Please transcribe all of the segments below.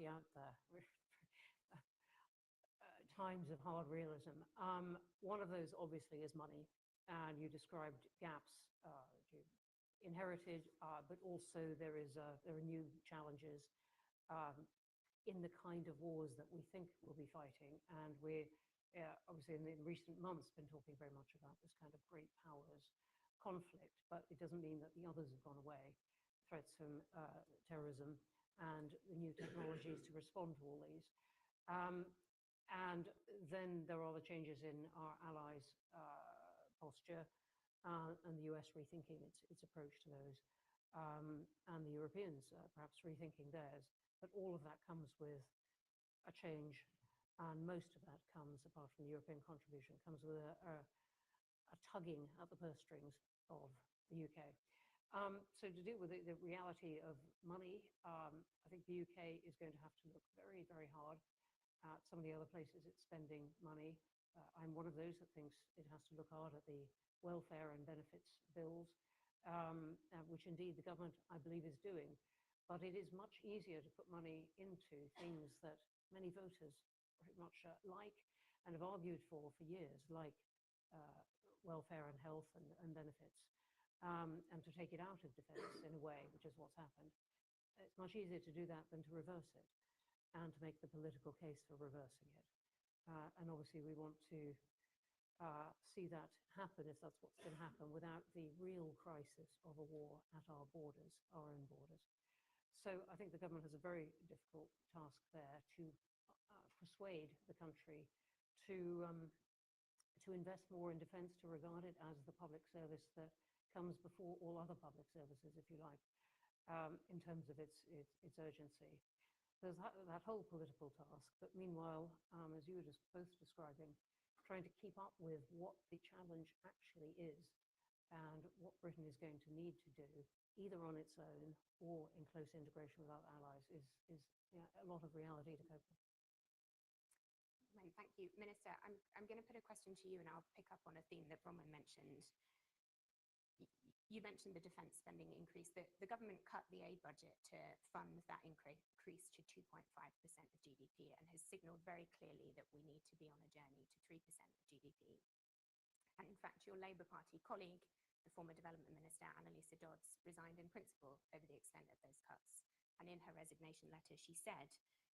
reality out there. Times of hard realism. One of those obviously is money, and you described gaps you inherited, but also there are new challenges in the kind of wars that we think we'll be fighting, and we're obviously in recent months been talking very much about this kind of great powers conflict, but it doesn't mean that the others have gone away. Threats from terrorism and the new technologies to respond to all these. And then there are the changes in our allies' posture, and the US rethinking its approach to those, and the Europeans perhaps rethinking theirs. But all of that comes with a change, and most of that comes, apart from the European contribution, comes with a tugging at the purse strings of the UK. So to deal with the reality of money, I think the UK is going to have to look very, very hard at some of the other places it's spending money. I'm one of those that thinks it has to look hard at the welfare and benefits bills, which indeed the government, I believe, is doing. But it is much easier to put money into things that many voters very much like and have argued for years, like welfare and health and benefits, and to take it out of defense in a way, which is what's happened. It's much easier to do that than to reverse it, and to make the political case for reversing it. And obviously we want to see that happen, if that's what's going to happen, without the real crisis of a war at our borders, our own borders. So I think the government has a very difficult task there to persuade the country to invest more in defense, to regard it as the public service that comes before all other public services, if you like, in terms of its urgency. There's that whole political task, but meanwhile, as you were just both describing, trying to keep up with what the challenge actually is and what Britain is going to need to do, either on its own or in close integration with our allies, is a lot of reality to cope with. Thank you. Minister, I'm going to put a question to you, and I'll pick up on a theme that Bronwyn mentioned. You mentioned the defence spending increase. The government cut the aid budget to fund that increase to 2.5% of GDP, and has signalled very clearly that we need to be on a journey to 3% of GDP. And in fact, your Labour Party colleague, the former Development Minister, Annalisa Dodds, resigned in principle over the extent of those cuts. And in her resignation letter, she said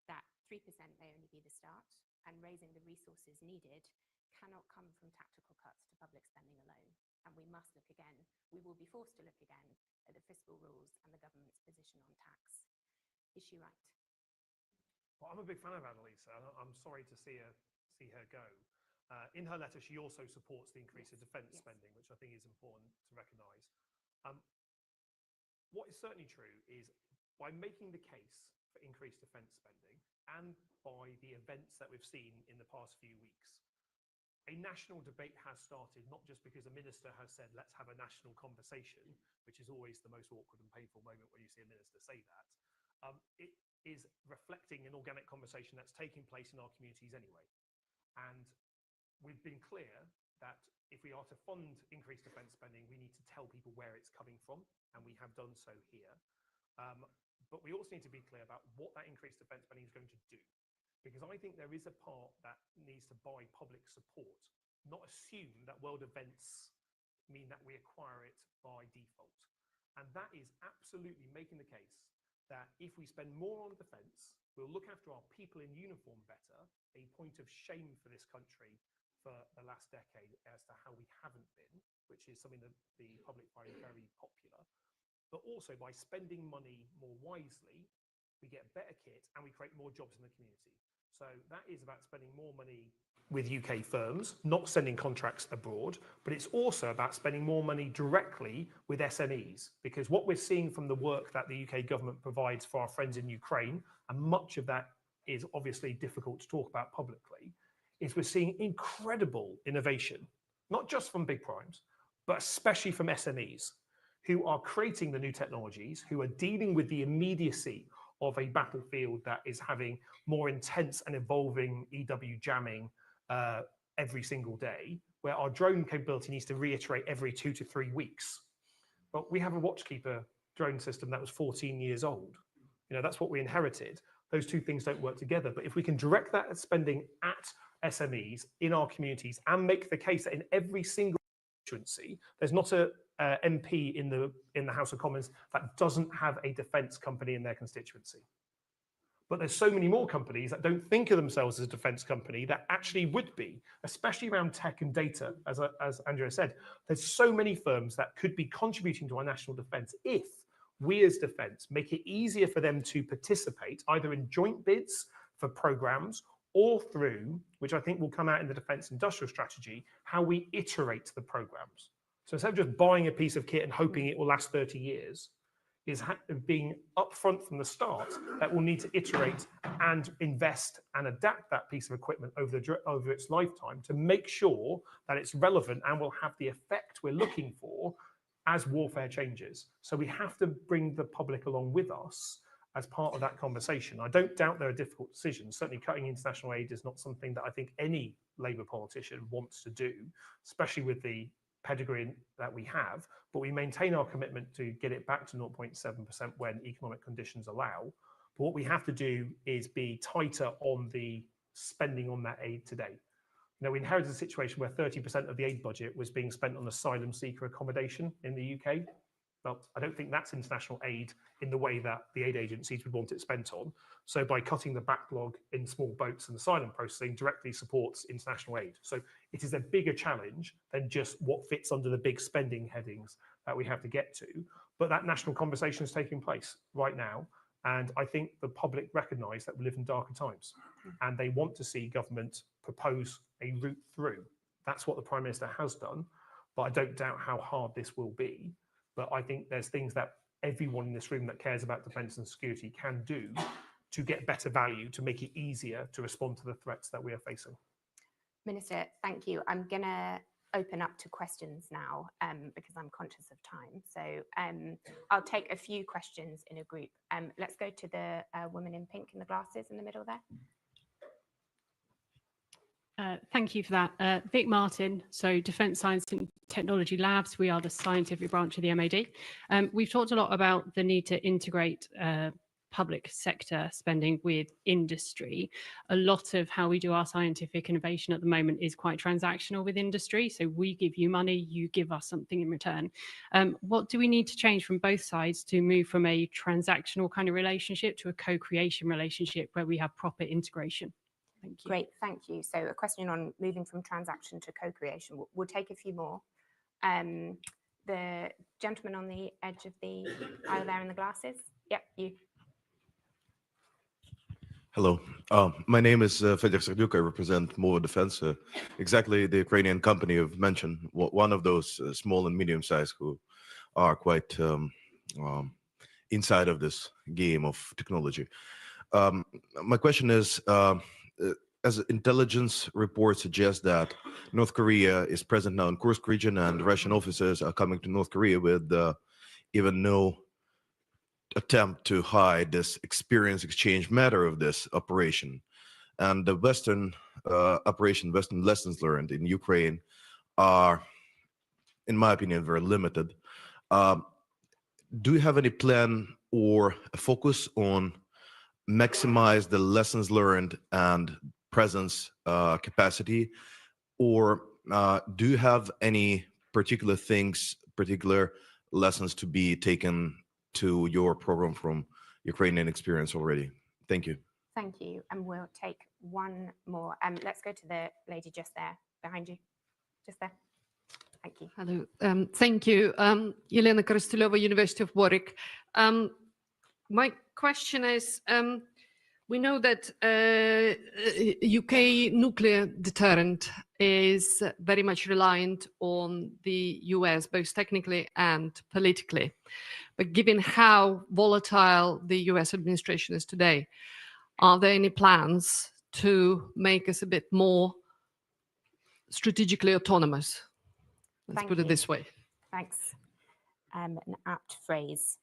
that 3% may only be the start, and raising the resources needed cannot come from tactical cuts to public spending alone. And we must look again, we will be forced to look again at the fiscal rules and the government's position on tax. Is she right? Well, I'm a big fan of Annalisa. I'm sorry to see her go. In her letter, she also supports the increase of defence spending, which I think is important to recognise. What is certainly true is, by making the case for increased defence spending, and by the events that we've seen in the past few weeks, a national debate has started, not just because a minister has said, let's have a national conversation, which is always the most awkward and painful moment when you see a minister say that. It is reflecting an organic conversation that's taking place in our communities anyway. And we've been clear that if we are to fund increased defence spending, we need to tell people where it's coming from, and we have done so here. But we also need to be clear about what that increased defence spending is going to do. Because I think there is a part that needs to buy public support, not assume that world events mean that we acquire it by default. And that is absolutely making the case that if we spend more on defence, we'll look after our people in uniform better, a point of shame for this country for the last decade as to how we haven't been, which is something that the public find very popular. But also, by spending money more wisely, we get better kit and we create more jobs in the community. So that is about spending more money with UK firms, not sending contracts abroad, but it's also about spending more money directly with SMEs, because what we're seeing from the work that the UK government provides for our friends in Ukraine, and much of that is obviously difficult to talk about publicly, is we're seeing incredible innovation, not just from big primes, but especially from SMEs, who are creating the new technologies, who are dealing with the immediacy of a battlefield that is having more intense and evolving EW jamming every single day, where our drone capability needs to reiterate every 2 to 3 weeks. But we have a Watchkeeper drone system that was 14 years old. You know, that's what we inherited. those two things don't work together. But if we can direct that spending at SMEs in our communities and make the case that in every single constituency, there's not a MP in the House of Commons that doesn't have a defence company in their constituency. But there's so many more companies that don't think of themselves as a defence company that actually would be, especially around tech and data, as Andrea said. There's so many firms that could be contributing to our national defence if we as defence make it easier for them to participate either in joint bids for programmes or through, which I think will come out in the defence industrial strategy, how we iterate the programmes. So instead of just buying a piece of kit and hoping it will last 30 years, is being upfront from the start that we'll need to iterate and invest and adapt that piece of equipment over its lifetime to make sure that it's relevant and will have the effect we're looking for as warfare changes. So we have to bring the public along with us as part of that conversation. I don't doubt there are difficult decisions. Certainly cutting international aid is not something that I think any Labour politician wants to do, especially with the pedigree that we have, but we maintain our commitment to get it back to 0.7% when economic conditions allow. But what we have to do is be tighter on the spending on that aid today. You know, we inherited a situation where 30% of the aid budget was being spent on asylum seeker accommodation in the UK. Well, I don't think that's international aid in the way that the aid agencies would want it spent on. So by cutting the backlog in small boats and asylum processing directly supports international aid. So it is a bigger challenge than just what fits under the big spending headings that we have to get to. But that national conversation is taking place right now. And I think the public recognise that we live in darker times and they want to see government propose a route through. That's what the Prime Minister has done. But I don't doubt how hard this will be. But I think there's things that everyone in this room that cares about defence and security can do to get better value, to make it easier to respond to the threats that we are facing. Minister, thank you. I'm going to open up to questions now because I'm conscious of time. So I'll take a few questions in a group. Let's go to the woman in pink in the glasses in the middle there. Thank you for that. Vic Martin, so Defence Science and Technology Labs, we are the scientific branch of the MOD. We've talked a lot about the need to integrate public sector spending with industry. A lot of how we do our scientific innovation at the moment is quite transactional with industry. So we give you money, you give us something in return. What do we need to change from both sides to move from a transactional kind of relationship to a co-creation relationship where we have proper integration? Thank you. Great, thank you. So a question on moving from transaction to co-creation. We'll take a few more. The gentleman on the edge of the aisle there in the glasses. Yep, you. Hello, my name is Fedor Serdyuk. I represent MOVA Defense, exactly the Ukrainian company you've mentioned, one of those small and medium-sized who are quite inside of this game of technology. My question is, as intelligence reports suggest that North Korea is present now in Kursk region and Russian officers are coming to North Korea with even no attempt to hide this experience exchange matter of this operation. And the Western operation, Western lessons learned in Ukraine are, in my opinion, very limited. Do you have any plan or a focus on maximize the lessons learned and presence capacity, or do you have any particular things, particular lessons to be taken to your program from Ukrainian experience already? Thank you. Thank you. And we'll take one more. Let's go to the lady just there, behind you, just there. Thank you. Hello. Thank you. Elena Korostylova, University of Warwick. My question is, we know that UK nuclear deterrent is very much reliant on the US, both technically and politically. But given how volatile the US administration is today, are there any plans to make us a bit more strategically autonomous? Let's put it this way. Thanks. An apt phrase.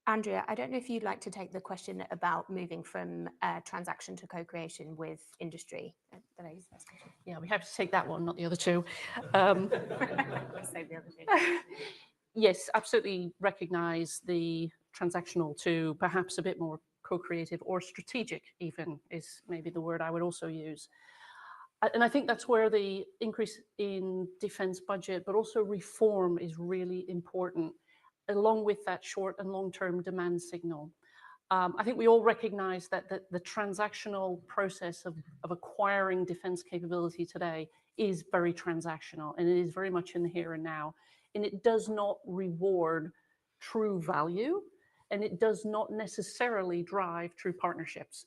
Andrea, I don't know if you'd like to take the question about moving from transaction to co-creation with industry. The lady's first question. Yeah, we have to take that one, not the other two. Let's save the other two. Yes, absolutely recognise the transactional to perhaps a bit more co-creative or strategic even is maybe the word I would also use. And I think that's where the increase in defense budget, but also reform is really important, along with that short and long-term demand signal. I think we all recognize that the transactional process of acquiring defense capability today is very transactional, and it is very much in the here and now. And it does not reward true value, and it does not necessarily drive true partnerships.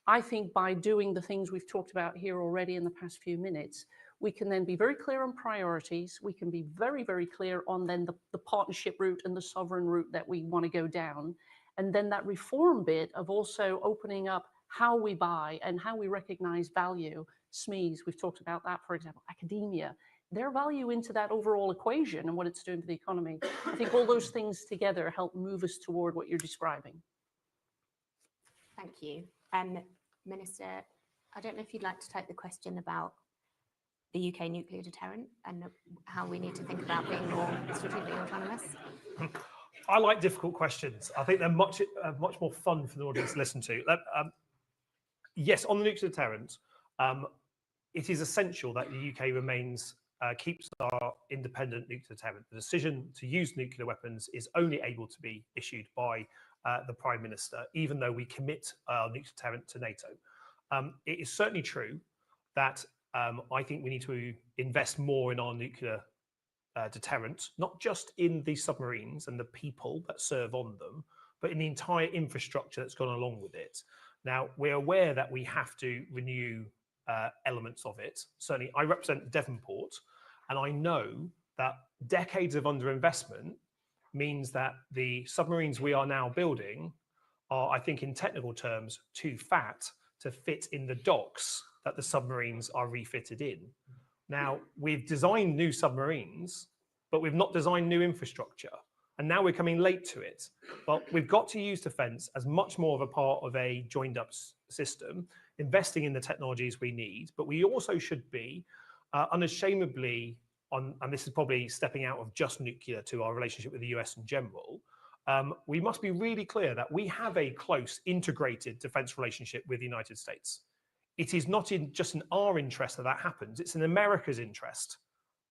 I think by doing the things we've talked about here already in the past few minutes, we can then be very clear on priorities. We can be very, very clear on then the partnership route and the sovereign route that we want to go down. And then that reform bit of also opening up how we buy and how we recognize value. SMEs, we've talked about that, for example, academia, their value into that overall equation and what it's doing to the economy. I think all those things together help move us toward what you're describing. Thank you. Minister, I don't know if you'd like to take the question about the UK nuclear deterrent and how we need to think about being more strategically autonomous. I like difficult questions. I think they're much more fun for the audience to listen to. Yes, on the nuclear deterrent, it is essential that the UK remains keeps our independent nuclear deterrent. The decision to use nuclear weapons is only able to be issued by the Prime Minister, even though we commit our nuclear deterrent to NATO. It is certainly true that I think we need to invest more in our nuclear deterrent, not just in the submarines and the people that serve on them, but in the entire infrastructure that's gone along with it. Now, we're aware that we have to renew elements of it. Certainly, I represent Devonport, and I know that decades of underinvestment means that the submarines we are now building are, I think in technical terms, too fat to fit in the docks that the submarines are refitted in. Now, we've designed new submarines, but we've not designed new infrastructure. And now we're coming late to it. But we've got to use defense as much more of a part of a joined up system, investing in the technologies we need. But we also should be unashamedly on, and this is probably stepping out of just nuclear to our relationship with the US in general, we must be really clear that we have a close integrated defense relationship with the United States. It is not just in our interest that that happens, it's in America's interest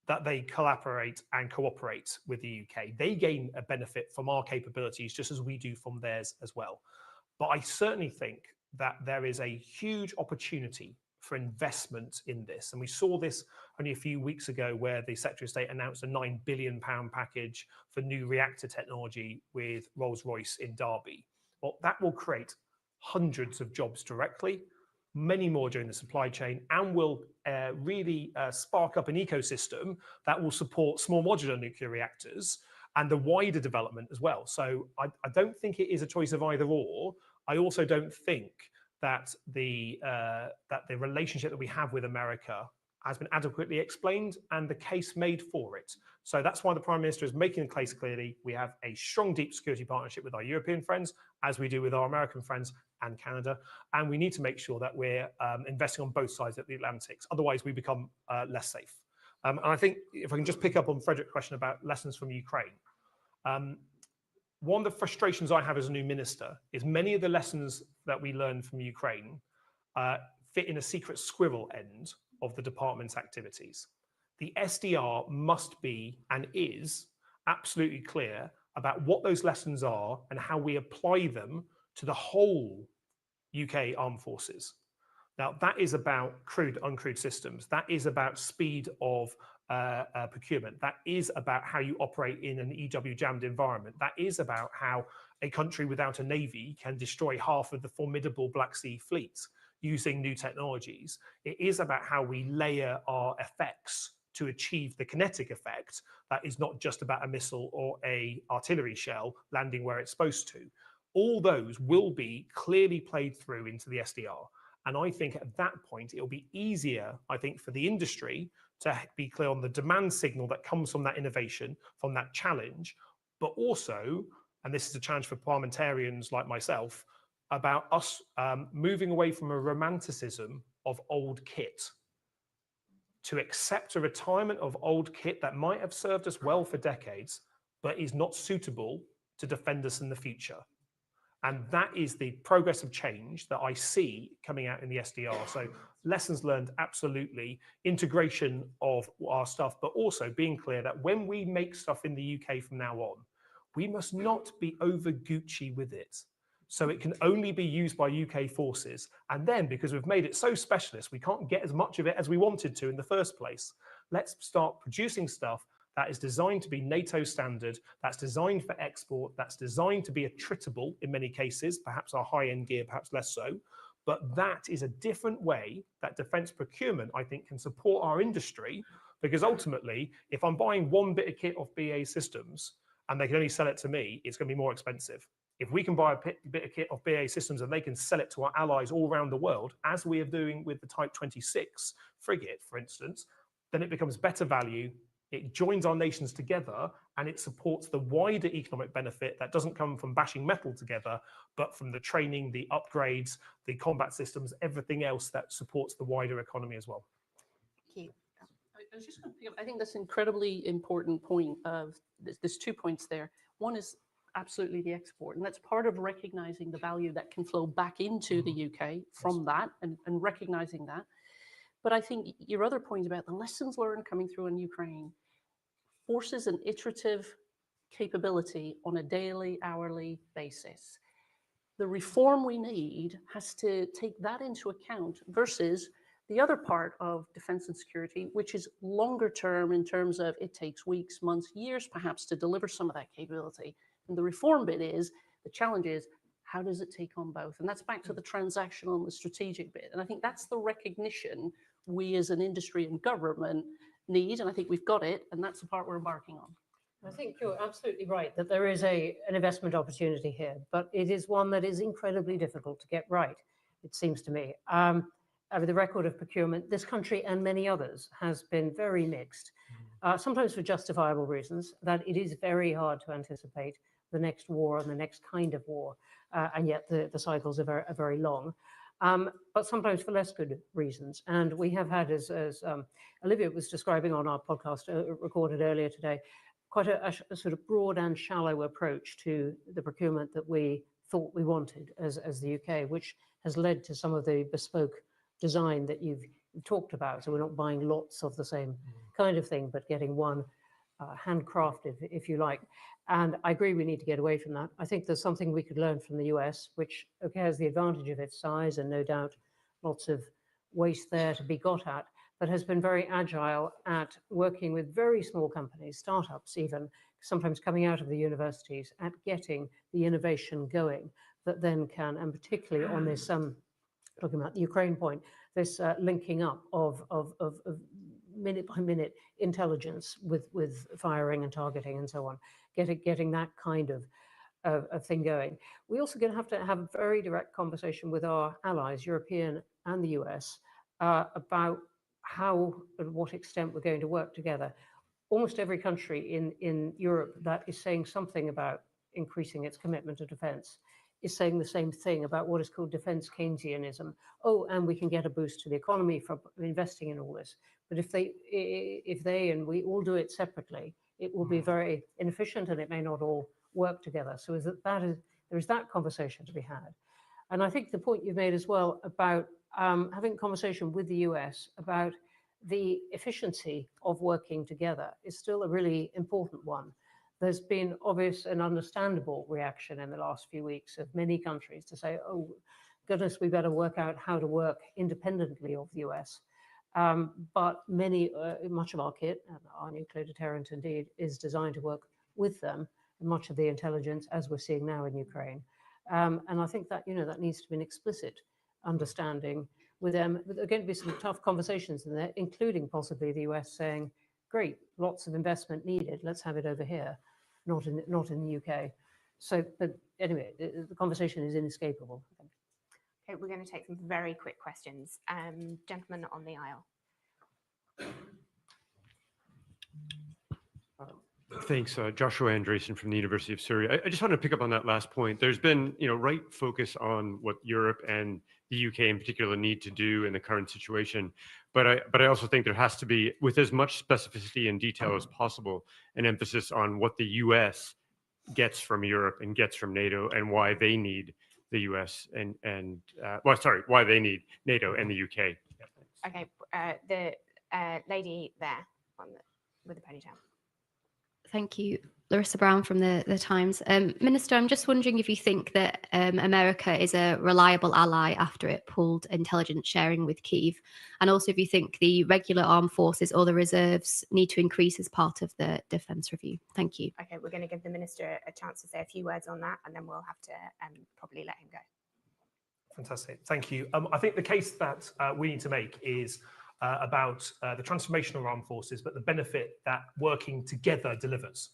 that they collaborate and cooperate with the UK. They gain a benefit from our capabilities just as we do from theirs as well. But I certainly think that there is a huge opportunity for investment in this. And we saw this only a few weeks ago where the Secretary of State announced a £9 billion package for new reactor technology with Rolls-Royce in Derby. Well, that will create hundreds of jobs directly, many more during the supply chain, and will really spark up an ecosystem that will support small modular nuclear reactors and the wider development as well. So I don't think it is a choice of either or. I also don't think that the relationship that we have with America has been adequately explained and the case made for it. So that's why the Prime Minister is making the case clearly. We have a strong, deep security partnership with our European friends, as we do with our American friends and Canada. And we need to make sure that we're investing on both sides of the Atlantic. Otherwise, we become less safe. And I think if I can just pick up on Frederick's question about lessons from Ukraine. One of the frustrations I have as a new minister is many of the lessons that we learned from Ukraine fit in a secret squirrel end of the department's activities. The SDR must be and is absolutely clear about what those lessons are and how we apply them to the whole UK armed forces. Now, that is about crewed, uncrewed systems. That is about speed of procurement. That is about how you operate in an EW jammed environment. That is about how a country without a navy can destroy half of the formidable Black Sea fleet using new technologies. It is about how we layer our effects to achieve the kinetic effect that is not just about a missile or a artillery shell landing where it's supposed to. All those will be clearly played through into the SDR. And I think at that point, it'll be easier, I think, for the industry to be clear on the demand signal that comes from that innovation, from that challenge, but also, and this is a challenge for parliamentarians like myself, about us moving away from a romanticism of old kit to accept a retirement of old kit that might have served us well for decades, but is not suitable to defend us in the future. And that is the progressive change that I see coming out in the SDR. So lessons learned, absolutely. Integration of our stuff, but also being clear that when we make stuff in the UK from now on, we must not be over Gucci with it. So it can only be used by UK forces. And then, because we've made it so specialist, we can't get as much of it as we wanted to in the first place. Let's start producing stuff that is designed to be NATO standard, that's designed for export, that's designed to be attritable in many cases, perhaps our high-end gear, perhaps less so. But that is a different way that defense procurement, I think, can support our industry, because ultimately, if I'm buying one bit of kit off BAE Systems and they can only sell it to me, it's going to be more expensive. If we can buy a bit of kit off BAE Systems and they can sell it to our allies all around the world, as we are doing with the Type 26 frigate, for instance, then it becomes better value. It joins our nations together and it supports the wider economic benefit that doesn't come from bashing metal together, but from the training, the upgrades, the combat systems, everything else that supports the wider economy as well. Thank you. I was just going to pick up, I think that's an incredibly important point of, there's 2 points there. One is absolutely the export, and that's part of recognizing the value that can flow back into the UK from that and recognizing that. But I think your other point about the lessons learned coming through in Ukraine forces an iterative capability on a daily, hourly basis. The reform we need has to take that into account versus the other part of defense and security, which is longer term in terms of it takes weeks, months, years perhaps to deliver some of that capability. And the reform bit is, the challenge is, how does it take on both? And that's back to the transactional and the strategic bit. And I think that's the recognition we as an industry and government need, and I think we've got it, and that's the part we're embarking on. I think you're absolutely right that there is an investment opportunity here, but it is one that is incredibly difficult to get right, it seems to me. Over the record of procurement, this country and many others has been very mixed, sometimes for justifiable reasons, that it is very hard to anticipate the next war and the next kind of war, and yet the cycles are very long. But sometimes for less good reasons. And we have had, as Olivia was describing on our podcast recorded earlier today, quite a sort of broad and shallow approach to the procurement that we thought we wanted as the UK, which has led to some of the bespoke design that you've talked about. So we're not buying lots of the same kind of thing, but getting one handcrafted, if you like. And I agree we need to get away from that. I think there's something we could learn from the US, which has the advantage of its size and no doubt lots of waste there to be got at, but has been very agile at working with very small companies, startups even, sometimes coming out of the universities, at getting the innovation going that then can, and particularly on this, talking about the Ukraine point, this linking up of minute by minute intelligence with firing and targeting and so on, getting that kind of thing going. We also going to have a very direct conversation with our allies, European and the US, about how and what extent we're going to work together. Almost every country in Europe that is saying something about increasing its commitment to defense is saying the same thing about what is called defense Keynesianism. Oh, and we can get a boost to the economy from investing in all this. But if they and we all do it separately, it will be very inefficient and it may not all work together. So there is that conversation to be had. And I think the point you've made as well about having a conversation with the US about the efficiency of working together is still a really important one. There's been obvious and understandable reaction in the last few weeks of many countries to say, oh, goodness, we better work out how to work independently of the US. But much of our kit, and our nuclear deterrent indeed, is designed to work with them, and much of the intelligence, as we're seeing now in Ukraine. And I think that, that needs to be an explicit understanding with them. There are going to be some tough conversations in there, including possibly the US saying, great, lots of investment needed, let's have it over here, not in the UK. So, but anyway, the conversation is inescapable, I think. Okay, we're going to take some very quick questions. Gentleman on the aisle. Thanks, Joshua Andresen from the University of Surrey. I just want to pick up on that last point. There's been, right focus on what Europe and the UK in particular need to do in the current situation. But I also think there has to be, with as much specificity and detail as possible, an emphasis on what the US gets from Europe and gets from NATO, and why they need the US why they need NATO and the UK. Okay, the lady there with the ponytail. Thank you. Larissa Brown from the Times. Minister, I'm just wondering if you think that America is a reliable ally after it pulled intelligence sharing with Kyiv, and also if you think the regular armed forces or the reserves need to increase as part of the defence review. Thank you. Okay, we're going to give the minister a chance to say a few words on that, and then we'll have to probably let him go. Fantastic. Thank you. I think the case that we need to make is about the transformation of armed forces, but the benefit that working together delivers.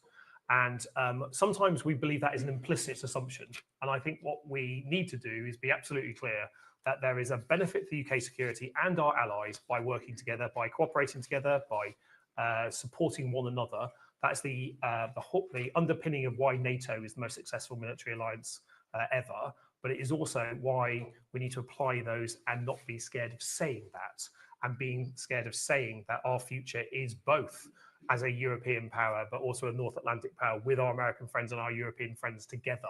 And sometimes we believe that is an implicit assumption. And I think what we need to do is be absolutely clear that there is a benefit to the UK security and our allies by working together, by cooperating together, by supporting one another. That's the underpinning of why NATO is the most successful military alliance ever. But it is also why we need to apply those and not be scared of saying that, and being scared of saying that our future is both as a European power, but also a North Atlantic power with our American friends and our European friends together.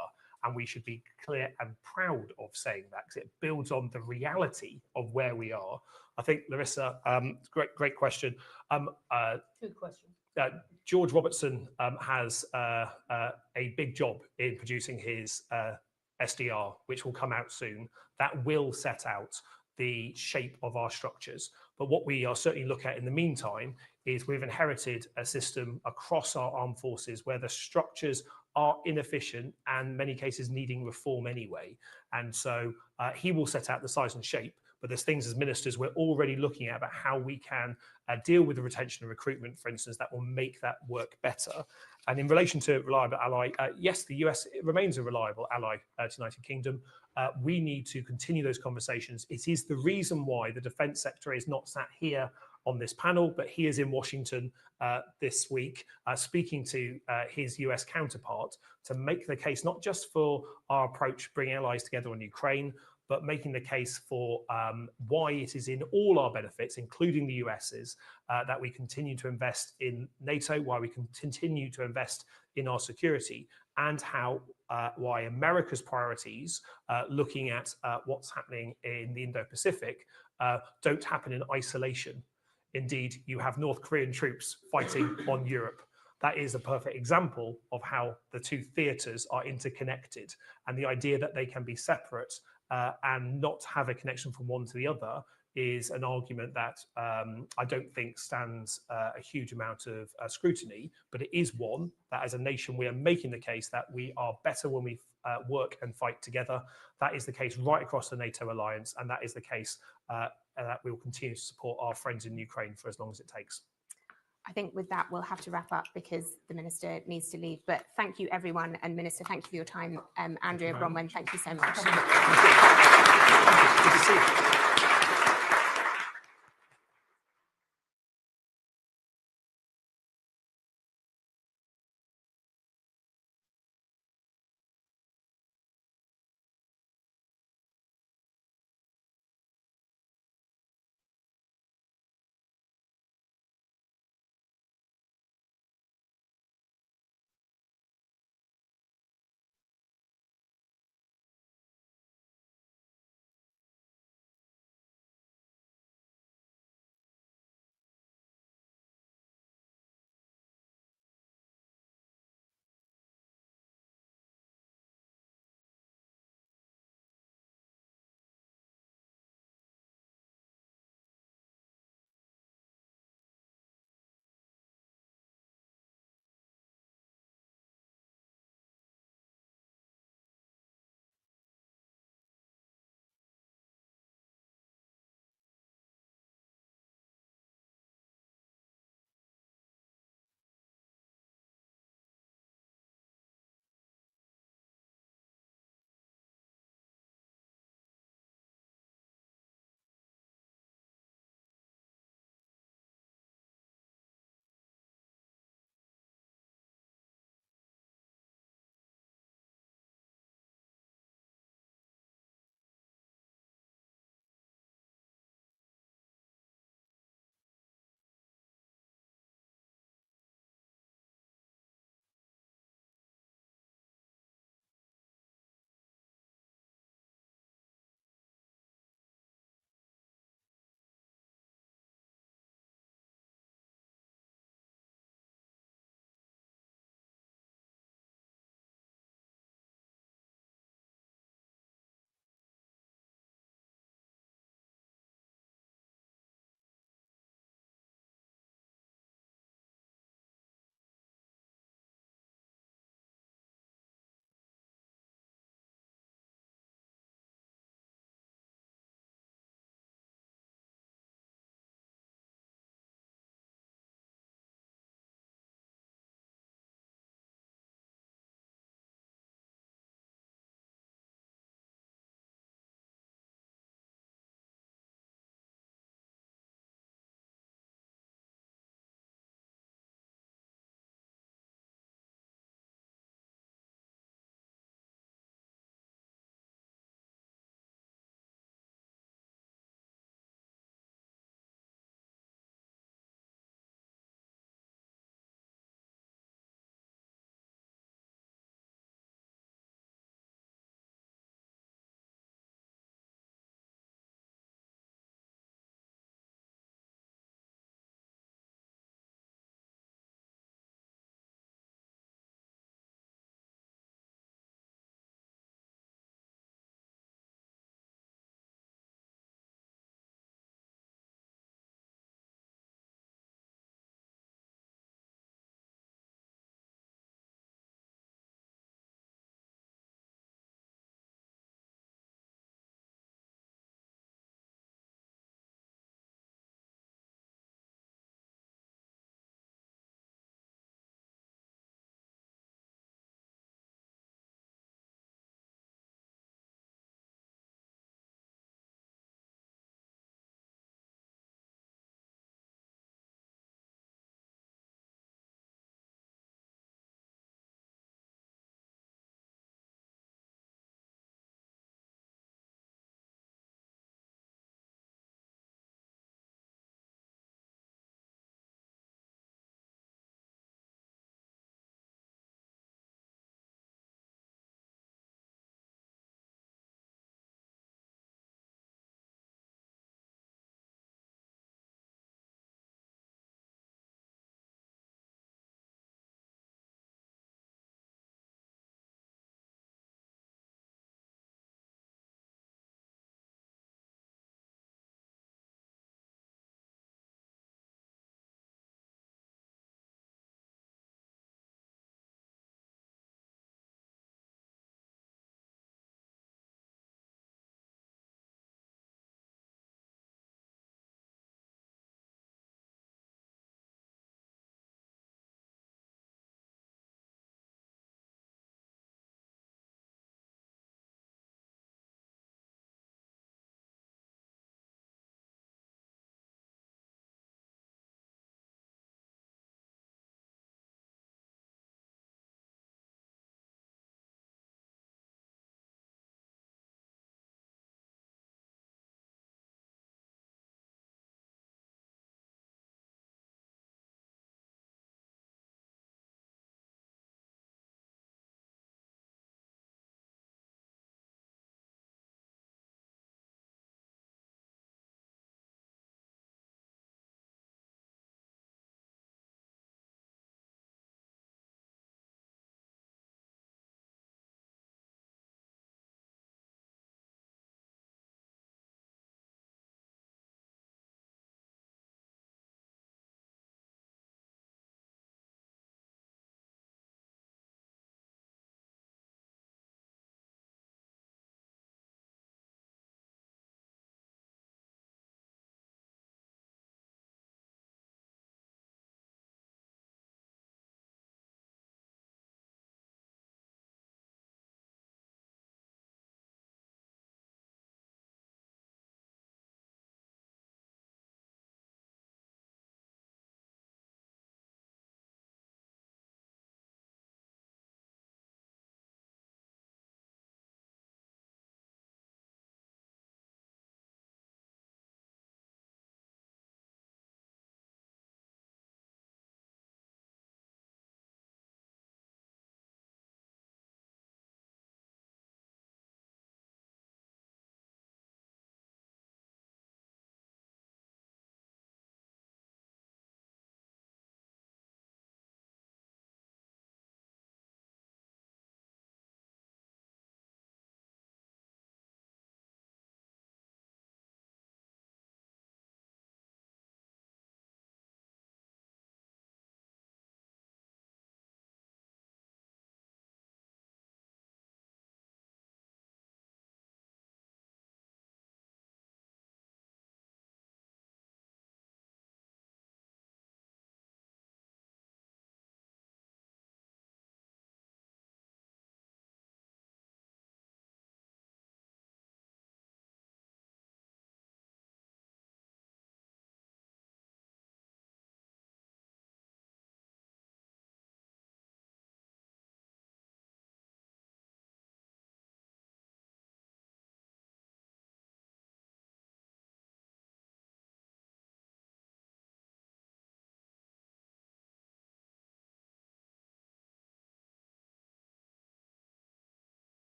And we should be clear and proud of saying that, because it builds on the reality of where we are. I think, Larissa, great question. Good question. George Robertson has a big job in producing his SDR, which will come out soon, that will set out the shape of our structures. But what we are certainly looking at in the meantime is we've inherited a system across our armed forces where the structures are inefficient and in many cases needing reform anyway. And so he will set out the size and shape, but there's things as ministers we're already looking at about how we can deal with the retention and recruitment, for instance, that will make that work better. And in relation to reliable ally, yes, the US remains a reliable ally to the United Kingdom. We need to continue those conversations. It is the reason why the defence sector is not sat here on this panel, but he is in Washington this week speaking to his US counterpart to make the case not just for our approach bringing allies together on Ukraine, but making the case for why it is in all our benefits, including the US's, that we continue to invest in NATO, why we can continue to invest in our security, and how why America's priorities, looking at what's happening in the Indo-Pacific, don't happen in isolation. Indeed, you have North Korean troops fighting on Europe. That is a perfect example of how the two theatres are interconnected, and the idea that they can be separate and not have a connection from one to the other is an argument that I don't think stands a huge amount of scrutiny, but it is one that as a nation we are making the case that we are better when we work and fight together. That is the case right across the NATO alliance, and that is the case that we will continue to support our friends in Ukraine for as long as it takes. I think with that, we'll have to wrap up because the Minister needs to leave. But thank you, everyone. And Minister, thank you for your time. Andrea Bronwyn, thank you so much. Good to see you.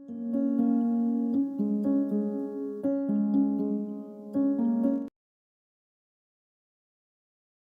you.